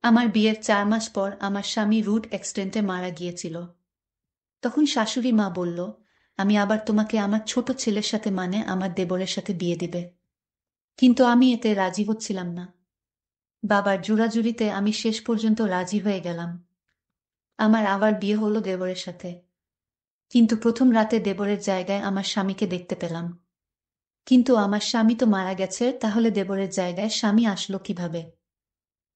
আমার বিয়ের 4 মাস পর আমার স্বামী রোড অ্যাক্সিডেন্টে মারা গিয়েছিল। তখন শাশুড়ি মা বলল, আমি আবার তোমাকে আমার ছোট ছেলের সাথে মানে আমার দেবরের সাথে বিয়ে দিবে। কিন্তু আমি এতে রাজি হচ্ছিলাম না। বাবার জোরাজুরিতে আমি শেষ পর্যন্ত রাজি হয়ে গেলাম। আমার আবার বিয়ে হলো দেবরের সাথে। কিন্তু প্রথম রাতে দেবরের জায়গায় আমার স্বামীকে দেখতে পেলাম। কিন্তু আমার স্বামী তো মারা গেছে, তাহলে দেবরের জায়গায় স্বামী আসলো কিভাবে?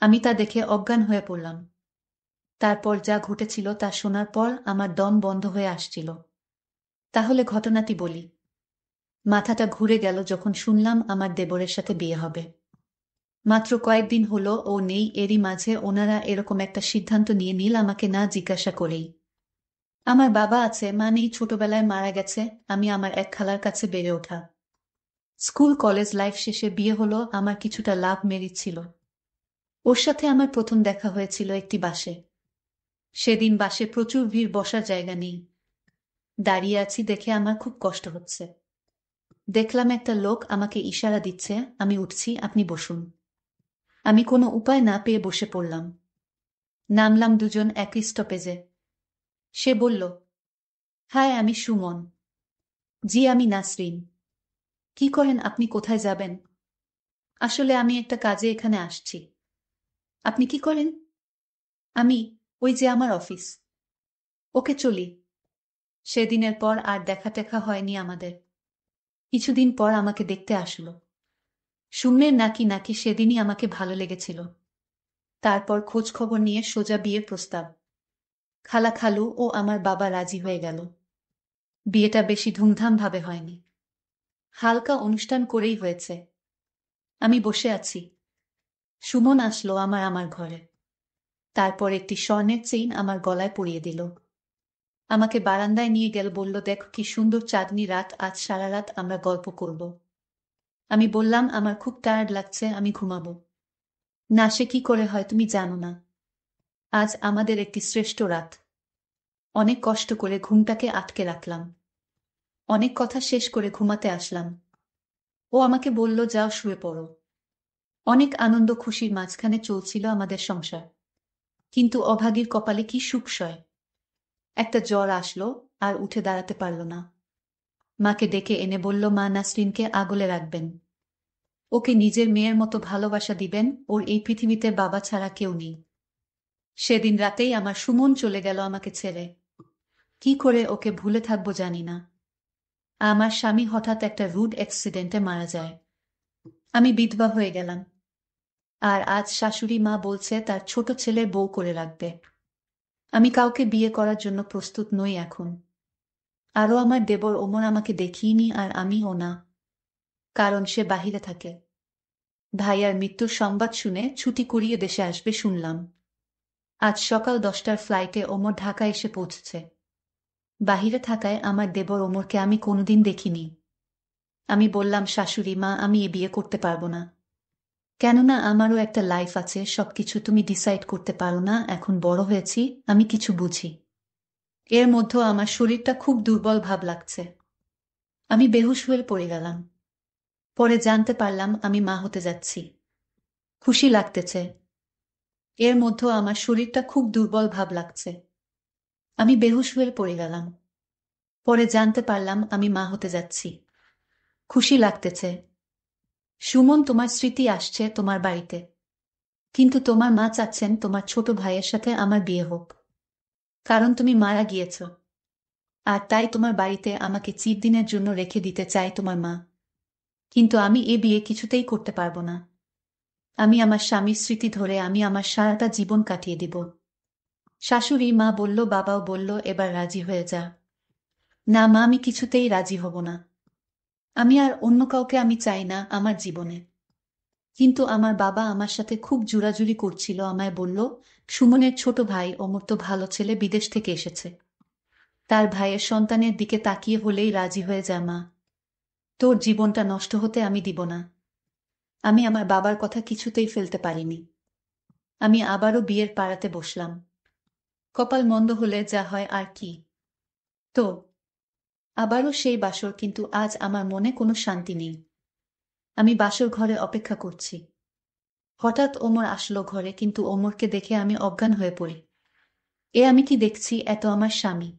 আমি তা দেখে অজ্ঞান হয়ে পড়লাম। তারপর যা ঘটেছিল তা শোনার পর আমার দম বন্ধ হয়ে আসছিল। তাহলে ঘটনাটি বলি। মাথাটা ঘুরে গেল যখন শুনলাম আমার দেবরের সাথে বিয়ে হবে। মাত্র কয়েকদিন হলো ও নেই, এরই মাঝে ওনারা এরকম একটা সিদ্ধান্ত নিয়ে নিল আমাকে না জিজ্ঞাসা করেই। আমার বাবা আছে, মা নেই, ছোটবেলায় মারা গেছে। আমি আমার এক খালার কাছে বেড়ে ওঠা। স্কুল কলেজ লাইফ শেষে বিয়ে হলো, আমার কিছুটা লাভ মেরিট ছিল। ওর সাথে আমার প্রথম দেখা হয়েছিল একটি বাসে। সেদিন বাসে প্রচুর ভিড়, বসার জায়গা নেই। দাঁড়িয়ে আছি দেখে আমার খুব কষ্ট হচ্ছে। দেখলাম একটা লোক আমাকে ইশারা দিচ্ছে, আমি উঠছি, আপনি বসুন। আমি কোনো উপায় না পেয়ে বসে পড়লাম। নামলাম দুজন একই স্টপেজে। সে বলল, হাই, আমি সুমন। জি, আমি নাসরিন। কি করেন আপনি, কোথায় যাবেন? আসলে আমি একটা কাজে এখানে আসছি। আপনি কি করেন? আমি, ওই যে আমার অফিস। ওকে, চলি। সেদিনের পর আর দেখা টেখা হয়নি আমাদের। কিছুদিন পর আমাকে দেখতে আসলো। সুমের নাকি নাকি সেদিনই আমাকে ভালো লেগেছিল। তারপর খোঁজ খবর নিয়ে সোজা বিয়ের প্রস্তাব। খালা খালু ও আমার বাবা রাজি হয়ে গেল। বিয়েটা বেশি ধুমধাম ভাবে হয়নি, হালকা অনুষ্ঠান করেই হয়েছে। আমি বসে আছি। সুমন আসলো আমার ঘরে। তারপর একটি স্বর্ণের চেইন আমার গলায় পরিয়ে দিল। আমাকে বারান্দায় নিয়ে গেল, বলল, দেখো কি সুন্দর চাঁদনি রাত, আজ সারা রাত আমরা গল্প করব। আমি বললাম, আমার খুব টায়ার্ড লাগছে, আমি ঘুমাবো। না, সে কি করে হয় তুমি জানো না। আজ আমাদের একটি শ্রেষ্ঠ রাত। অনেক কষ্ট করে ঘুমটাকে আটকে রাখলাম। অনেক কথা শেষ করে ঘুমাতে আসলাম। ও আমাকে বলল, যাও শুয়ে পড়ো। অনেক আনন্দ খুশির মাঝখানে চলছিল আমাদের সংসার। কিন্তু অভাগীর কপালে কি সুখ সয়। একটা জ্বর আসলো, আর উঠে দাঁড়াতে পারল না। মাকে ডেকে এনে বলল, মা, নাসরিনকে আগলে রাখবেন। ওকে নিজের মেয়ের মতো ভালোবাসা দিবেন, ওর এই পৃথিবীতে বাবা ছাড়া কেউ নেই। সেদিন রাতেই আমার সুমন চলে গেল আমাকে ছেড়ে। কি করে ওকে ভুলে থাকবো জানি না। আমার স্বামী হঠাৎ একটা রোড অ্যাক্সিডেন্টে মারা যায়। আমি বিধবা হয়ে গেলাম। আর আজ শাশুড়ি মা বলছে তার ছোট ছেলে বউ করে রাখবে। আমি কাউকে বিয়ে করার জন্য প্রস্তুত নই এখন। আরও আমার দেবর ওমর আমাকে দেখিইনি, আর আমিও না। কারণ সে বাহিরে থাকে। ভাইয়ার মৃত্যুর সংবাদ শুনে ছুটি করিয়ে দেশে আসবে শুনলাম। আজ সকাল 10টার ফ্লাইটে ওমর ঢাকা এসে পৌঁছেছে। বাহিরে থাকায় আমার দেবর ওমরকে আমি কোনোদিন দেখিনি। আমি বললাম, শাশুড়ি মা, আমি এ বিয়ে করতে পারবো না। কেননা আমারও একটা লাইফ আছে, সবকিছু তুমি ডিসাইড করতে পারো না, এখন বড় হয়েছি, আমি কিছু বুঝি। এর মধ্যে আমার শরীরটা খুব দুর্বল ভাব লাগছে। আমি বেহুশ হয়ে পড়ে গেলাম। পরে জানতে পারলাম আমি মা হতে যাচ্ছি। খুশি লাগতেছে। এর মধ্যে আমার শরীরটা খুব দুর্বল ভাব লাগছে। আমি বেহুশ হয়ে পড়ে গেলাম। পরে জানতে পারলাম আমি মা হতে যাচ্ছি। খুশি লাগতেছে। সুমন, তোমার স্মৃতি আসছে তোমার বাড়িতে। কিন্তু তোমার মা চাচ্ছেন তোমার ছোট ভাইয়ের সাথে আমার বিয়ে হোক। কারণ তুমি মারা গিয়েছ। আর তাই তোমার বাড়িতে আমাকে চিরদিনের জন্য রেখে দিতে চায় তোমার মা। কিন্তু আমি এ বিয়ে কিছুতেই করতে পারবো না। আমি আমার স্বামীর স্মৃতি ধরে আমি আমার সারাটা জীবন কাটিয়ে দিব। শাশুড়ি মা বলল, বাবাও বলল, এবার রাজি হয়ে যা। না মা, আমি কিছুতেই রাজি হব না। আমি আর অন্য কাউকে আমি চাই না আমার জীবনে। কিন্তু আমার বাবা আমার সাথে খুব জোরাজুরি করছিল, আমায় বলল, সুমনের ছোট ভাই অমর তো ভালো ছেলে, বিদেশ থেকে এসেছে। তার ভাইয়ের সন্তানের দিকে তাকিয়ে হলেই রাজি হয়ে যা মা। তোর জীবনটা নষ্ট হতে আমি দিব না। আমি আমার বাবার কথা কিছুতেই ফেলতে পারিনি। আমি আবারও বিয়ের পাড়াতে বসলাম। কপাল মন্দ হলে যা হয় আর কি। তো আবারও সেই বাসর, কিন্তু আজ আমার মনে কোনো শান্তি নেই। আমি বাসর ঘরে অপেক্ষা করছি। হঠাৎ ওমর আসলো ঘরে, কিন্তু ওমরকে দেখে আমি অজ্ঞান হয়ে পড়ি। আমি কি দেখছি? এত আমার স্বামী,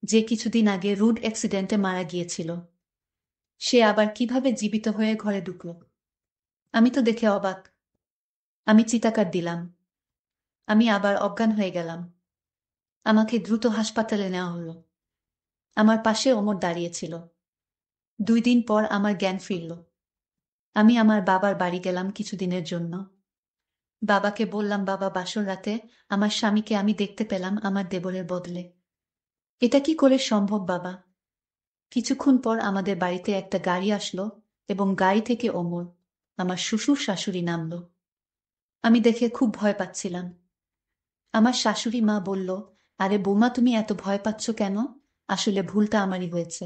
যে কিছুদিন আগে রুড অ্যাক্সিডেন্টে মারা গিয়েছিল, সে আবার কিভাবে জীবিত হয়ে ঘরে ঢুকল? আমি তো দেখে অবাক। আমি চিৎকার দিলাম। আমি আবার অজ্ঞান হয়ে গেলাম। আমাকে দ্রুত হাসপাতালে নেওয়া হলো। আমার পাশে ওমর দাঁড়িয়েছিল। 2 দিন পর আমার জ্ঞান ফিরল। আমি আমার বাবার বাড়ি গেলাম কিছুদিনের জন্য। বাবাকে বললাম, বাবা, বাসর রাতে আমার স্বামীকে আমি দেখতে পেলাম আমার দেবরের বদলে। এটা কি করে সম্ভব বাবা? কিছুক্ষণ পর আমাদের বাড়িতে একটা গাড়ি আসলো এবং গাড়ি থেকে ওমর, আমার শ্বশুর শাশুড়ি, নামলো। আমি দেখে খুব ভয় পাচ্ছিলাম। আমার শাশুড়ি মা বলল, আরে বৌমা, তুমি এত ভয় পাচ্ছ কেন? আসলে ভুলটা আমারই হয়েছে।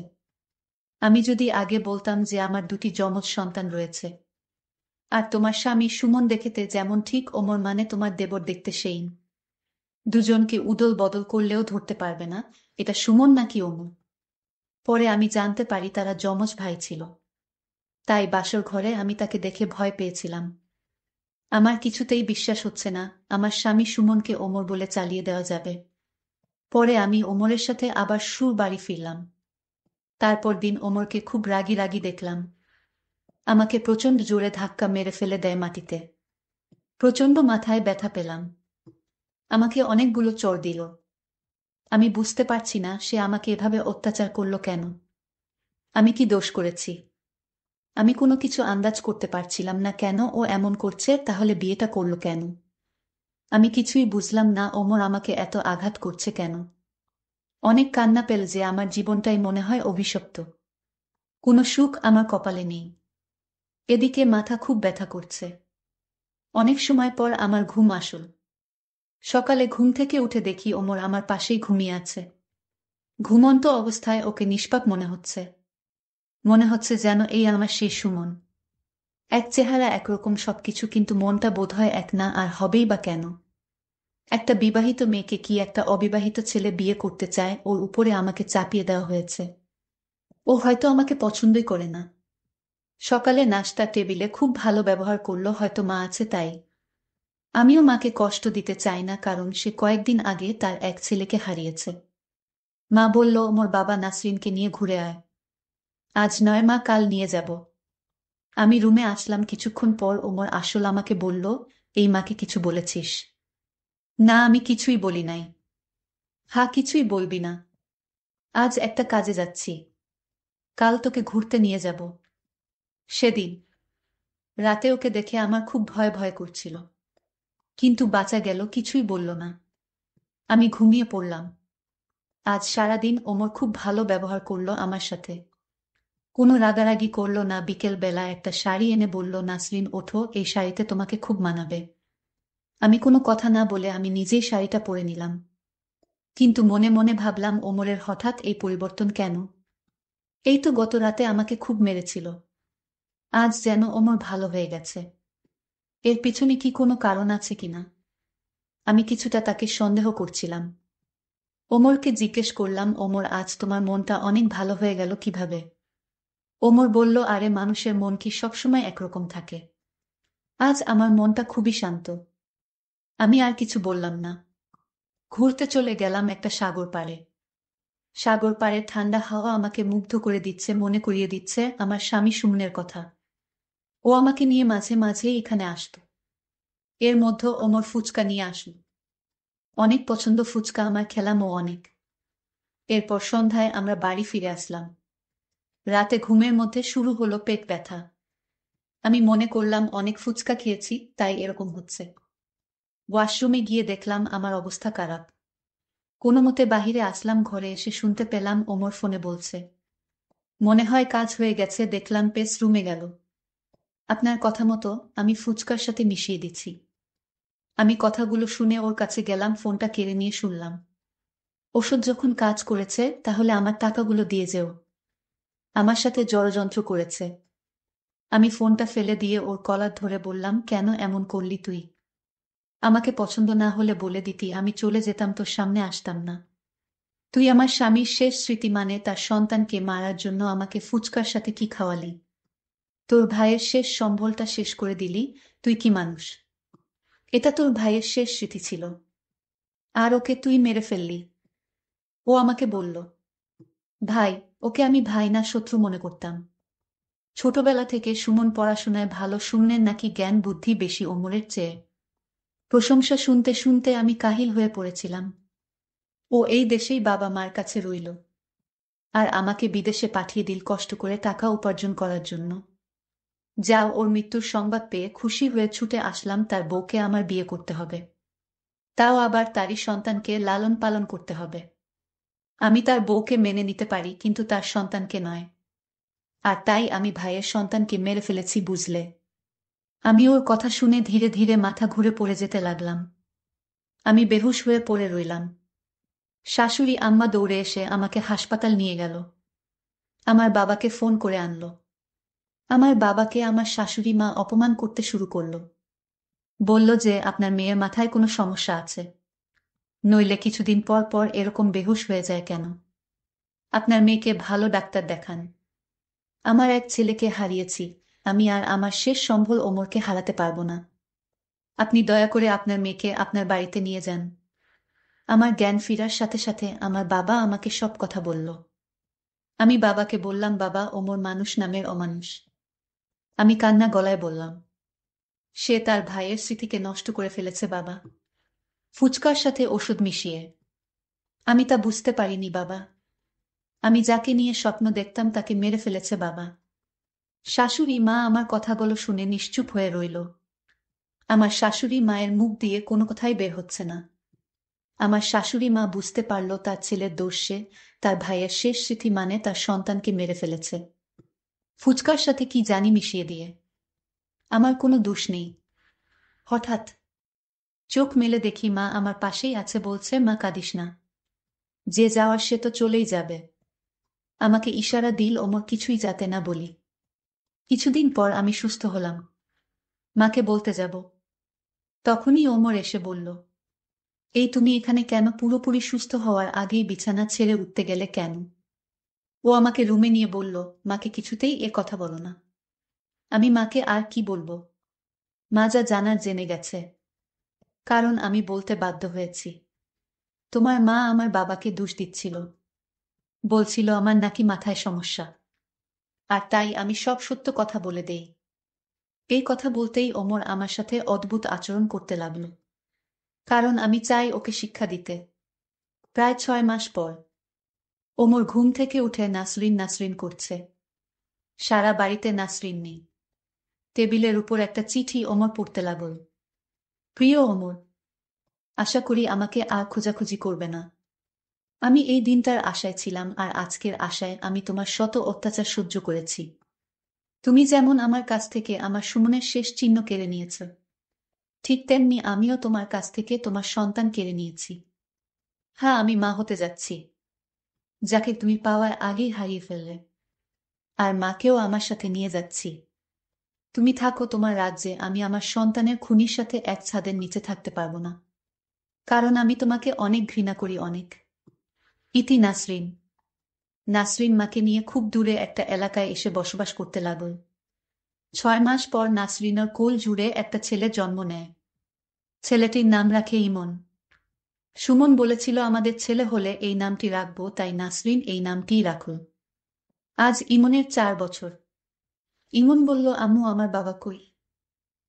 আমি যদি আগে বলতাম যে আমার 2টি যমজ সন্তান রয়েছে, আর তোমার স্বামী সুমন দেখতে যেমন ঠিক ওমর মানে তোমার দেবর দেখতে সেই, দুজনকে উদল বদল করলেও ধরতে পারবে না এটা সুমন নাকি ওমর। পরে আমি জানতে পারি তারা যমজ ভাই ছিল। তাই বাসর ঘরে আমি তাকে দেখে ভয় পেয়েছিলাম। আমার কিছুতেই বিশ্বাস হচ্ছে না আমার স্বামী সুমনকে ওমর বলে চালিয়ে দেওয়া যাবে। পরে আমি ওমরের সাথে আবার সুর বাড়ি ফিরলাম। তারপর দিন ওমরকে খুব রাগী রাগী দেখলাম। আমাকে প্রচণ্ড জোরে ধাক্কা মেরে ফেলে দেয় মাটিতে। প্রচণ্ড মাথায় ব্যথা পেলাম। আমাকে অনেকগুলো চড় দিল। আমি বুঝতে পারছি না সে আমাকে এভাবে অত্যাচার করল কেন। আমি কি দোষ করেছি? আমি কোনো কিছু আন্দাজ করতে পারছিলাম না কেন ও এমন করছে। তাহলে বিয়েটা করল কেন? আমি কিছুই বুঝলাম না। ওমর আমাকে এত আঘাত করছে কেন? অনেক কান্না পেল যে আমার জীবনটাই মনে হয় অভিশপ্ত। কোনো সুখ আমার কপালে নেই। এদিকে মাথা খুব ব্যথা করছে। অনেক সময় পর আমার ঘুম আসল। সকালে ঘুম থেকে উঠে দেখি ওমর আমার পাশেই ঘুমিয়ে আছে। ঘুমন্ত অবস্থায় ওকে নিষ্পাপ মনে হচ্ছে। মনে হচ্ছে যেন এই আমার সেই সুমন। এক চেহারা, একরকম সবকিছু, কিন্তু মনটা বোধহয় এক না। আর হবেই বা কেন? একটা বিবাহিত মেয়েকে কি একটা অবিবাহিত ছেলে বিয়ে করতে চায়? ওর উপরে আমাকে চাপিয়ে দেওয়া হয়েছে। ও হয়তো আমাকে পছন্দই করে না। সকালে নাস্তা টেবিলে খুব ভালো ব্যবহার করলো, হয়তো মা আছে তাই। আমিও মাকে কষ্ট দিতে চাই না, কারণ সে কয়েকদিন আগে তার এক ছেলেকে হারিয়েছে। মা বলল, মোর বাবা নাসরিনকে নিয়ে ঘুরে আয়। আজ নয় মা, কাল নিয়ে যাব। আমি রুমে আসলাম কিছুক্ষণ পর। ওমর আসল আমাকে বলল, এই মাকে কিছু বলেছিস? না, আমি কিছুই বলি নাই। কিছুই বলবি না? আজ একটা কাজে যাচ্ছি, কাল তোকে ঘুরতে নিয়ে যাব। সেদিন রাতে ওকে দেখে আমার খুব ভয় ভয় করছিল, কিন্তু বাঁচা গেল, কিছুই বলল না। আমি ঘুমিয়ে পড়লাম। আজ সারাদিন ওমর খুব ভালো ব্যবহার করলো আমার সাথে। কোনো রাগারাগি করলো না। বিকেল বেলা একটা শাড়ি এনে বলল, নাসরিন ওঠো, এই শাড়িতে তোমাকে খুব মানাবে। আমি কোনো কথা না বলে আমি নিজেই শাড়িটা পরে নিলাম। কিন্তু মনে মনে ভাবলাম, ওমরের হঠাৎ এই পরিবর্তন কেন? এই তো গত রাতে আমাকে খুব মেরেছিল, আজ যেন ওমর ভালো হয়ে গেছে। এর পিছনে কি কোনো কারণ আছে কিনা? আমি কিছুটা তাকে সন্দেহ করছিলাম। ওমরকে জিজ্ঞেস করলাম, ওমর, আজ তোমার মনটা অনেক ভালো হয়ে গেল কিভাবে? ওমর বলল, আরে মানুষের মন কি সবসময় একরকম থাকে? আজ আমার মনটা খুবই শান্ত। আমি আর কিছু বললাম না। ঘুরতে চলে গেলাম একটা সাগর পাড়ে। সাগর পাড়ের ঠান্ডা হাওয়া আমাকে মুগ্ধ করে দিচ্ছে, মনে করিয়ে দিচ্ছে আমার স্বামী সুমনের কথা। ও আমাকে নিয়ে মাঝে মাঝেই এখানে আসত। এর মধ্যে ওমর ফুচকা নিয়ে আসল। অনেক পছন্দ ফুচকা আমার, খেলাম ও অনেক। এরপর সন্ধ্যায় আমরা বাড়ি ফিরে আসলাম। রাতে ঘুমের মধ্যে শুরু হলো পেট ব্যথা। আমি মনে করলাম অনেক ফুচকা খেয়েছি, তাই এরকম হচ্ছে। ওয়াশরুমে গিয়ে দেখলাম আমার অবস্থা খারাপ। কোনো মতে বাহিরে আসলাম। ঘরে এসে শুনতে পেলাম ওমর ফোনে বলছে, মনে হয় কাজ হয়ে গেছে। দেখলাম পেস রুমে গেল। আপনার কথা মতো আমি ফুচকার সাথে মিশিয়ে দিচ্ছি। আমি কথাগুলো শুনে ওর কাছে গেলাম, ফোনটা কেড়ে নিয়ে শুনলাম, ওষুধ যখন কাজ করেছে তাহলে আমার টাকাগুলো দিয়ে যেও। আমার সাথে ষড়যন্ত্র করেছে। আমি ফোনটা ফেলে দিয়ে ওর কলার ধরে বললাম, কেন এমন করলি তুই? আমাকে পছন্দ না হলে বলে দিতি, আমি চলে যেতাম, তোর সামনে আসতাম না। তুই আমার স্বামীর শেষ স্মৃতি, মানে তার সন্তানকে মারার জন্য আমাকে ফুচকার সাথে কি খাওয়ালি? তোর ভাইয়ের শেষ সম্বলটা শেষ করে দিলি, তুই কি মানুষ? এটা তোর ভাইয়ের শেষ স্মৃতি ছিল, আর ওকে তুই মেরে ফেললি। ও আমাকে বলল, ভাই, ওকে আমি ভাই না শত্রু মনে করতাম। ছোটবেলা থেকে সুমন পড়াশোনায় ভালো, শূন্যের নাকি জ্ঞান বুদ্ধি বেশি ওমরের চেয়ে। প্রশংসা শুনতে শুনতে আমি কাহিল হয়ে পড়েছিলাম। ও এই দেশেই বাবা মার কাছে রইল, আর আমাকে বিদেশে পাঠিয়ে দিল কষ্ট করে টাকা উপার্জন করার জন্য। যাও, ওর মৃত্যুর সংবাদ পেয়ে খুশি হয়ে ছুটে আসলাম, তার বউকে আমার বিয়ে করতে হবে, তাও আবার তারই সন্তানকে লালন পালন করতে হবে। আমি তার বউকে মেনে নিতে পারি, কিন্তু তার সন্তানকে নয়। আর তাই আমি ভাইয়ের সন্তানকে মেরে ফেলেছি, বুঝলে? আমি ওর কথা শুনে ধীরে ধীরে মাথা ঘুরে পড়ে যেতে লাগলাম। আমি বেহুশ হয়ে পড়ে রইলাম। শাশুড়ি আম্মা দৌড়ে এসে আমাকে হাসপাতাল নিয়ে গেল। আমার বাবাকে ফোন করে আনলো। আমার বাবাকে আমার শাশুড়ি মা অপমান করতে শুরু করলো। বলল যে আপনার মেয়ের মাথায় কোনো সমস্যা আছে, নইলে কিছুদিন পর পর এরকম বেহুশ হয়ে যায় কেন? আপনার মেয়েকে ভালো ডাক্তার দেখান। আমার এক ছেলেকে হারিয়েছি, আমি আর আমার শেষ সম্বল ওমরকে হারাতে পারবো না। আপনি দয়া করে আপনার মেয়েকে আপনার বাড়িতে নিয়ে যান। আমার জ্ঞান ফিরার সাথে সাথে আমার বাবা আমাকে সব কথা বলল। আমি বাবাকে বললাম, বাবা, ওমর মানুষ নামের অমানুষ। আমি কান্না গলায় বললাম, সে তার ভাইয়ের স্মৃতিকে নষ্ট করে ফেলেছে বাবা, ফুচকার সাথে ওষুধ মিশিয়ে। আমি তা বুঝতে পারিনি বাবা। আমি যাকে নিয়ে স্বপ্ন দেখতাম তাকে মেরে ফেলেছে বাবা। শাশুড়ি মা আমার কথাগুলো শুনে নিশ্চুপ হয়ে রইল। আমার শাশুড়ি মায়ের মুখ দিয়ে কোনো কথাই বের হচ্ছে না। আমার শাশুড়ি মা বুঝতে পারল তার ছেলের দোষে তার ভাইয়ের শেষ স্মৃতি মানে তার সন্তানকে মেরে ফেলেছে, ফুচকার সাথে কি জানি মিশিয়ে দিয়ে। আমার কোনো দোষ নেই। হঠাৎ চোখ মেলে দেখি মা আমার পাশেই আছে, বলছে, মা, কাঁদিস না, যে যাওয়ার সে তো চলেই যাবে। আমাকে ইশারা দিল ওমর কিছুই যাতে না বলি। কিছুদিন পর আমি সুস্থ হলাম, মাকে বলতে যাব। তখনই ওমর এসে বলল, এই তুমি এখানে কেন? পুরোপুরি সুস্থ হওয়ার আগেই বিছানা ছেড়ে উঠতে গেলে কেন? ও আমাকে রুমে নিয়ে বলল, মাকে কিছুতেই এ কথা বলো না। আমি মাকে আর কি বলবো? মা যা জানার জেনে গেছে, কারণ আমি বলতে বাধ্য হয়েছি। তোমার মা আমার বাবাকে দোষ দিচ্ছিল, বলছিল আমার নাকি মাথায় সমস্যা, আর তাই আমি সব সত্য কথা বলে দেই। এই কথা বলতেই ওমর আমার সাথে অদ্ভুত আচরণ করতে লাগল, কারণ আমি চাই ওকে শিক্ষা দিতে। প্রায় 6 মাস পর ওমর ঘুম থেকে উঠে নাসরিন নাসরিন করছে। সারা বাড়িতে নাসরিন নেই। টেবিলের উপর একটা চিঠি ওমর পড়তে লাগল। প্রিয় ওমর, আশা করি আমাকে আর খোঁজাখুঁজি করবে না। আমি এই দিনটার আশায় ছিলাম, আর আজকের আশায় আমি তোমার শত অত্যাচার সহ্য করেছি। তুমি যেমন আমার কাছ থেকে আমার সুমনের শেষ চিহ্ন কেড়ে নিয়েছ, ঠিক তেমনি আমিও তোমার কাছ থেকে তোমার সন্তান কেড়ে নিয়েছি। হ্যাঁ, আমি মা হতে যাচ্ছি, যাকে তুমি পাওয়ার আগেই হারিয়ে ফেললে। আর মাকেও আমার সাথে নিয়ে যাচ্ছি। তুমি থাকো তোমার রাজ্যে, আমি আমার সন্তানের খুনির সাথে এক ছাদের নিচে থাকতে পারবো না, কারণ আমি তোমাকে অনেক ঘৃণা করি, অনেক। ইতি নাসরিন। নাসরিন মাকে নিয়ে খুব দূরে একটা এলাকায় এসে বসবাস করতে লাগল। 6 মাস পর নাসরিনের কোল জুড়ে একটা ছেলে জন্ম নেয়। ছেলেটির নাম রাখে ইমন। সুমন বলেছিল আমাদের ছেলে হলে এই নামটি রাখবো, তাই নাসরিন এই নামটিই রাখল। আজ ইমনের 4 বছর। ইমন বলল, আম্মু, আমার বাবা কই?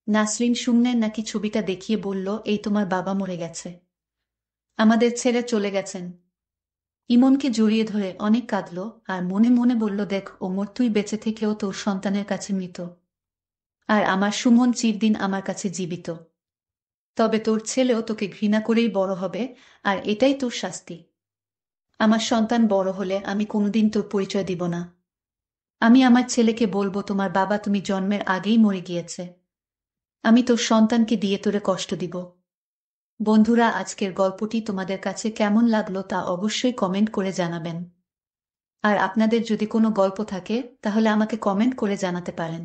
নাসরিন শূন্যের নাকি ছবিটা দেখিয়ে বলল, এই তোমার বাবা মরে গেছে, আমাদের ছেড়ে চলে গেছেন। ইমনকে জড়িয়ে ধরে অনেক কাঁদল, আর মনে মনে বলল, দেখ ওমর, তুই বেঁচে থেকেও তোর সন্তানের কাছে মৃত, আর আমার সুমন চিরদিন আমার কাছে জীবিত। তবে তোর ছেলেও তোকে ঘৃণা করেই বড় হবে, আর এটাই তোর শাস্তি। আমার সন্তান বড় হলে আমি কোনোদিন তোর পরিচয় দিব না। আমি আমার ছেলেকে বলবো, তোমার বাবা তুমি জন্মের আগেই মরে গিয়েছে। আমি তোর সন্তানকে দিয়ে তোরে কষ্ট দিব। বন্ধুরা, আজকের গল্পটি তোমাদের কাছে কেমন লাগলো তা অবশ্যই কমেন্ট করে জানাবেন। আর আপনাদের যদি কোনো গল্প থাকে তাহলে আমাকে কমেন্ট করে জানাতে পারেন।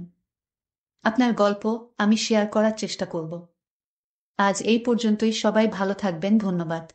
আপনার গল্প আমি শেয়ার করার চেষ্টা করব। আজ এই পর্যন্তই, সবাই ভালো থাকবেন, ধন্যবাদ।